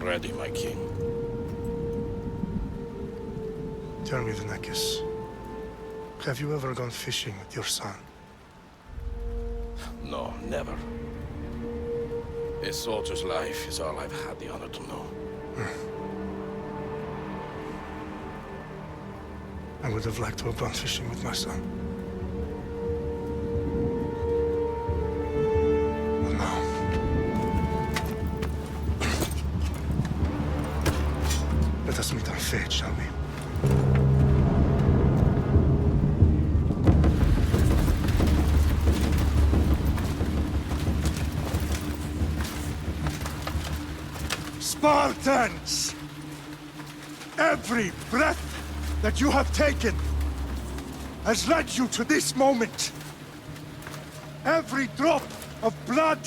ready, my king. Tell me, Vinakis, have you ever gone fishing with your son? No, never. A soldier's life is all I've had the honor to know. I would have liked to have gone fishing with my son. But no. Let us meet on fate, shall we? Spartans! Every breath that you have taken has led you to this moment. Every drop of blood,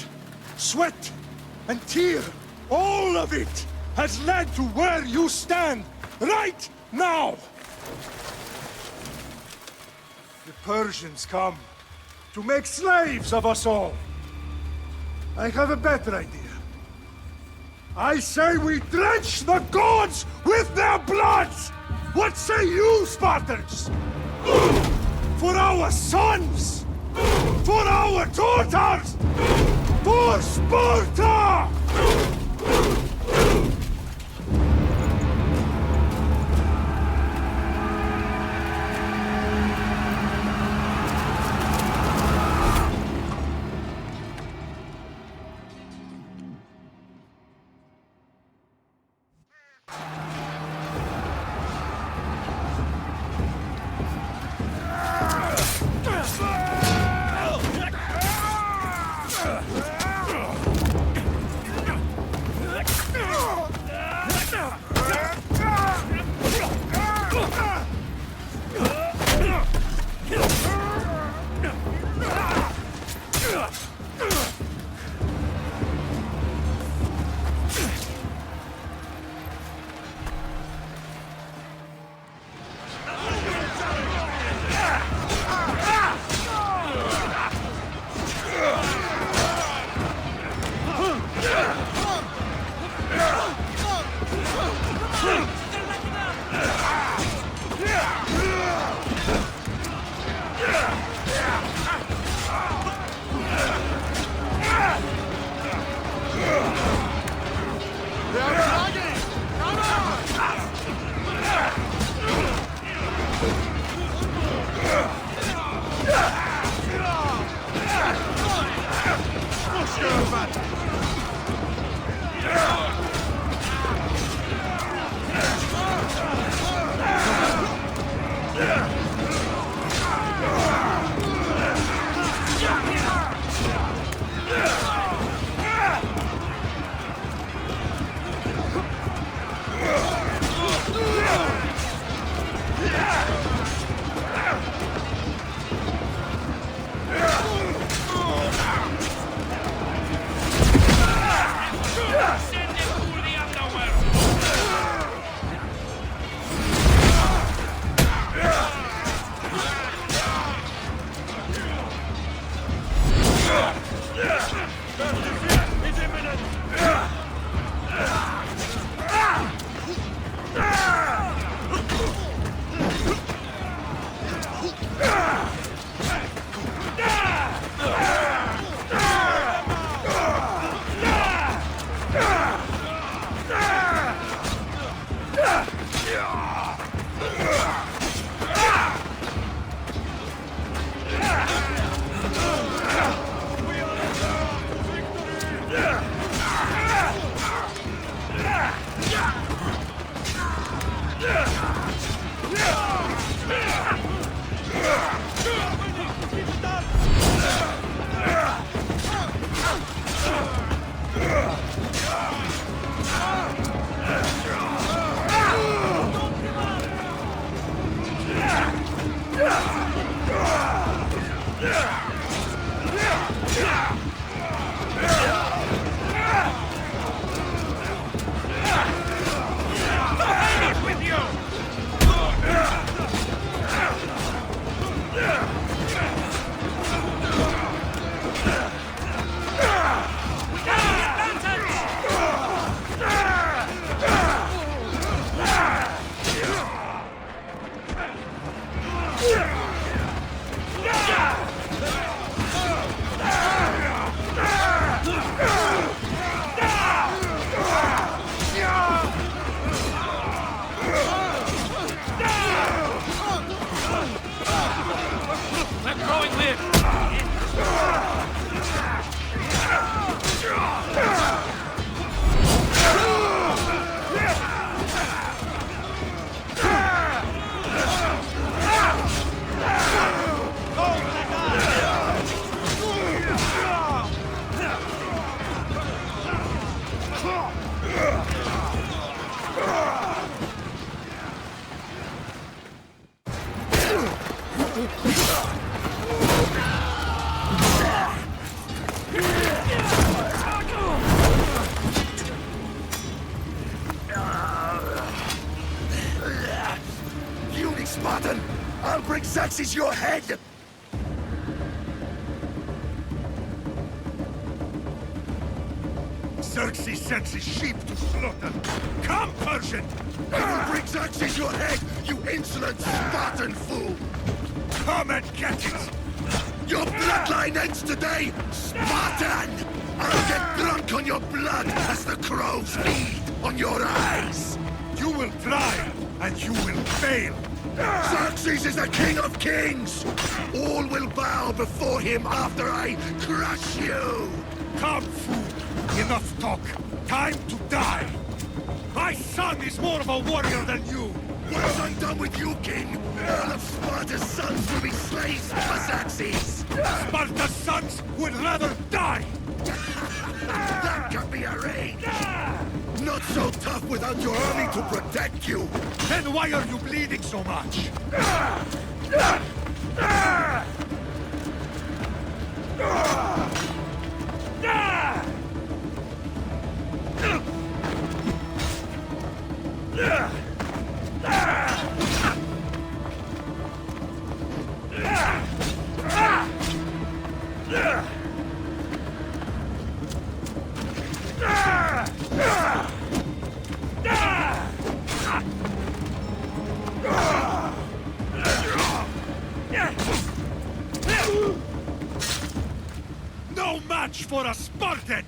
sweat, and tear, all of it has led to where you stand right now. The Persians come to make slaves of us all. I have a better idea. I say we drench the gods with their bloods! What say you, Spartans? For our sons! For our daughters! For Sparta! Puny Spartan! I'll bring Xerxes your head! Xerxes sends his sheep to slaughter. Come, Persian! I will bring Xerxes your head, you insolent Spartan fool! Come and get it! Your bloodline ends today, Spartan! I'll get drunk on your blood as the crows feed on your eyes! You will try, and you will fail! Xerxes is the king of kings! All will bow before him after I crush you! Come, fool! Enough talk! Time to die! My son is more of a warrior than you! Once I'm done with you, king, all of Sparta's sons will be slaves for Xerxes! Sparta's sons would rather die! That can be arranged! Not so tough without your army to protect you! Then why are you bleeding so much? No match for a Spartan!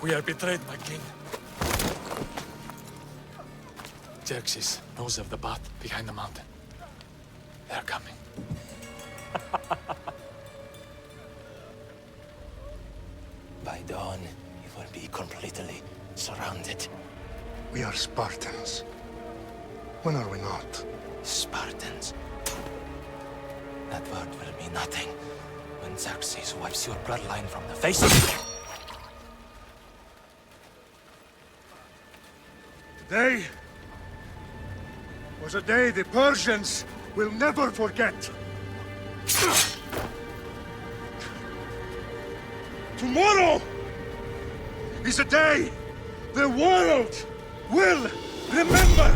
We are betrayed, my king. Xerxes knows of the path behind the mountain. They're coming. By dawn, you will be completely surrounded. We are Spartans. When are we not? Spartans. That word will mean nothing when Xerxes wipes your bloodline from the face of the... Today was a day the Persians will never forget. Tomorrow is a day the world will remember.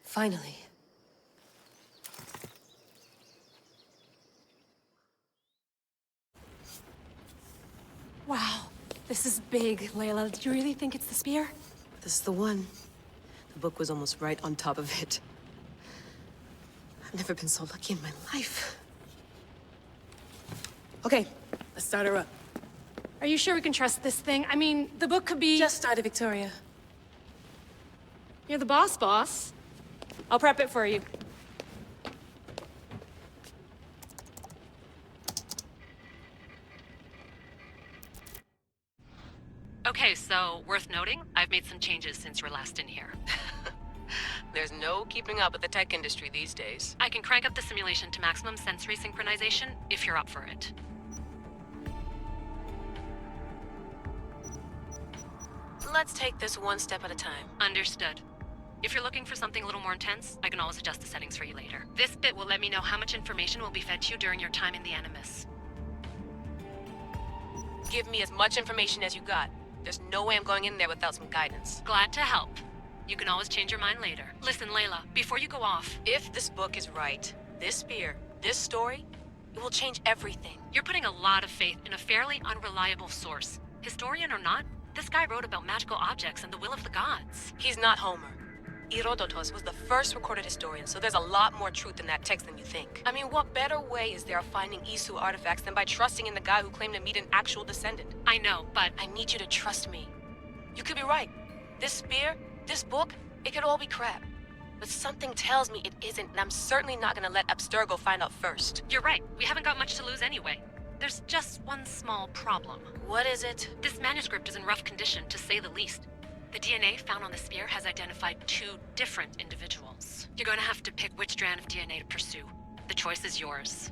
Finally. Wow, this is big, Layla. Do you really think it's the spear? This is the one. The book was almost right on top of it. I've never been so lucky in my life. Okay, let's start her up. Are you sure we can trust this thing? I mean, the book could be... Just started, Victoria. You're the boss. I'll prep it for you. Okay, so worth noting, I've made some changes since you were last in here. There's no keeping up with the tech industry these days. I can crank up the simulation to maximum sensory synchronization if you're up for it. Let's take this one step at a time. Understood. If you're looking for something a little more intense, I can always adjust the settings for you later. This bit will let me know how much information will be fed to you during your time in the Animus. Give me as much information as you got. There's no way I'm going in there without some guidance. Glad to help. You can always change your mind later. Listen, Layla, before you go off... If this book is right, This spear, this story, it will change everything. You're putting a lot of faith in a fairly unreliable source. Historian or not, this guy wrote about magical objects and the will of the gods. He's not Homer. Herodotus was the first recorded historian, so there's a lot more truth in that text than you think. I mean, what better way is there of finding Isu artifacts than by trusting in the guy who claimed to meet an actual descendant? I know, but I need you to trust me. You could be right. This spear, this book, it could all be crap. But something tells me it isn't, and I'm certainly not gonna let Abstergo find out first. you're right. We haven't got much to lose anyway. There's just one small problem. What is it? This manuscript is in rough condition, to say the least. The DNA found on the spear has identified 2 different individuals. You're going to have to pick which strand of DNA to pursue. The choice is yours.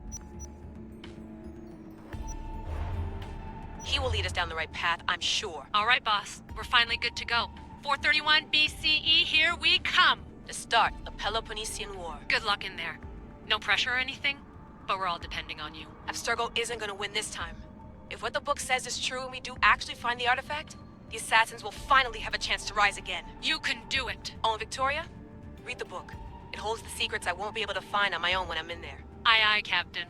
He will lead us down the right path, I'm sure. All right, boss. We're finally good to go. 431 BCE, here we come! To start the Peloponnesian War. Good luck in there. No pressure or anything, but we're all depending on you. Abstergo isn't gonna win this time. If what the book says is true and we do actually find the artifact, the assassins will finally have a chance to rise again. You can do it. Oh, and Victoria, read the book. It holds the secrets I won't be able to find on my own when I'm in there. Aye, aye, Captain.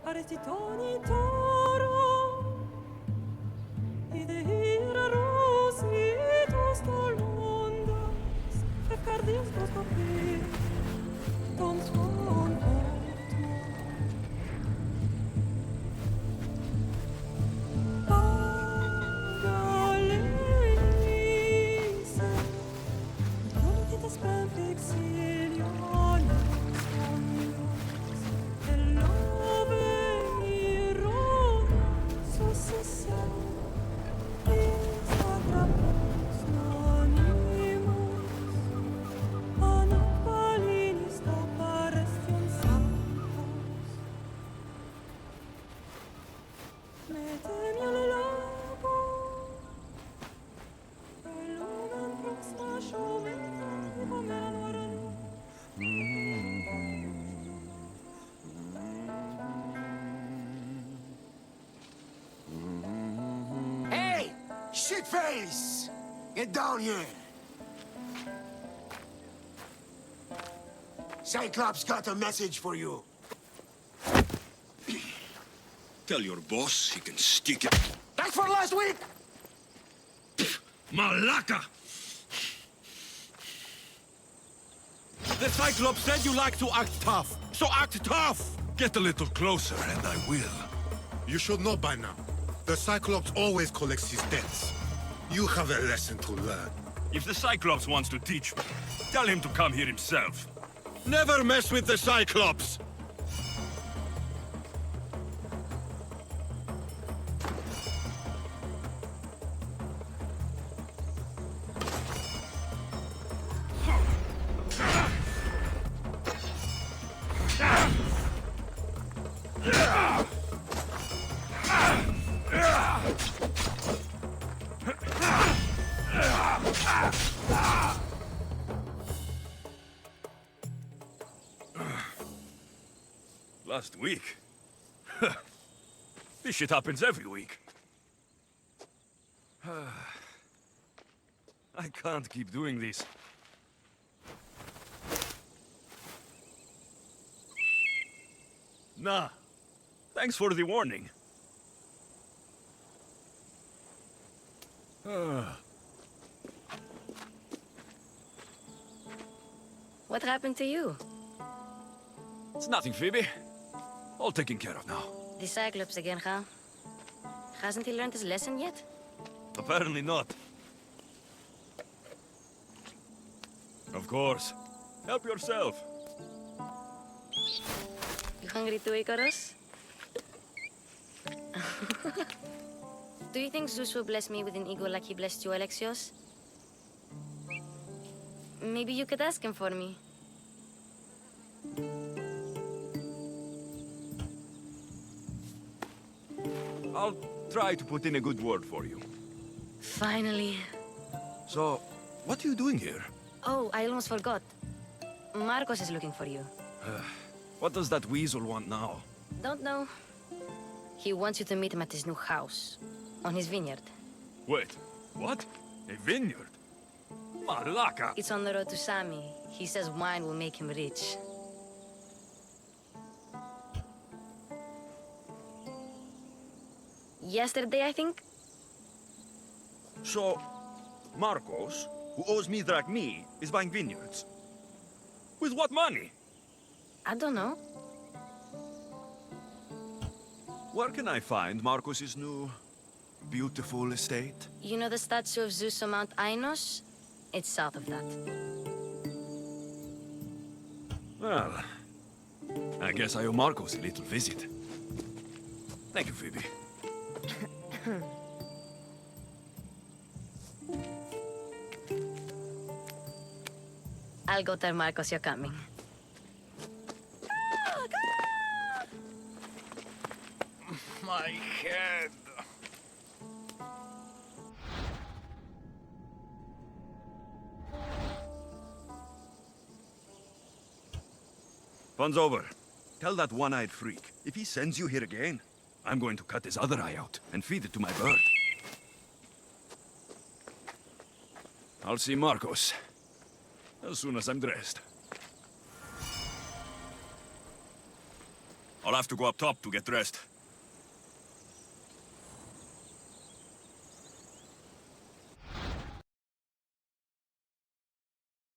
Artitoni toro, ide ira rositos dolondas, fecardis dos copir, ton son porto. Pagalese, tonitas ben vexiliones sondos, el love Hey! Shitface! Get down here! Cyclops got a message for you. Tell your boss he can stick it. Thanks for last week! Malaka! The Cyclops said you like to act tough, so act tough! Get a little closer, and I will. You should know by now. The Cyclops always collects his debts. You have a lesson to learn. If the Cyclops wants to teach me, tell him to come here himself. Never mess with the Cyclops! Last week? This shit happens every week. I can't keep doing this. Nah. Thanks for the warning. What happened to you? It's nothing, Phoebe. All taken care of now. The Cyclops again, huh? Hasn't he learned his lesson yet? Apparently not. Of course. Help yourself. You hungry too, Icarus? Do you think Zeus will bless me with an ego like he blessed you, Alexios? Maybe you could ask him for me. I'll try to put in a good word for you. Finally. So, what are you doing here? Oh, I almost forgot. Marcos is looking for you. What does that weasel want now? Don't know. He wants you to meet him at his new house. On his vineyard. Wait, what? A vineyard? Malaka! It's on the road to Sami. He says wine will make him rich. Yesterday, I think? So, Marcos, who owes me drachmi, is buying vineyards. With what money? I don't know. Where can I find Marcos's new, beautiful estate? You know the statue of Zeus on Mount Ainos? It's south of that. Well, I guess I owe Marcos a little visit. Thank you, Phoebe. I'll go tell Marcos you're coming. My head. Fun's over. Tell that one-eyed freak, if he sends you here again, I'm going to cut his other eye out and feed it to my bird. I'll see Marcos as soon as I'm dressed. I'll have to go up top to get dressed.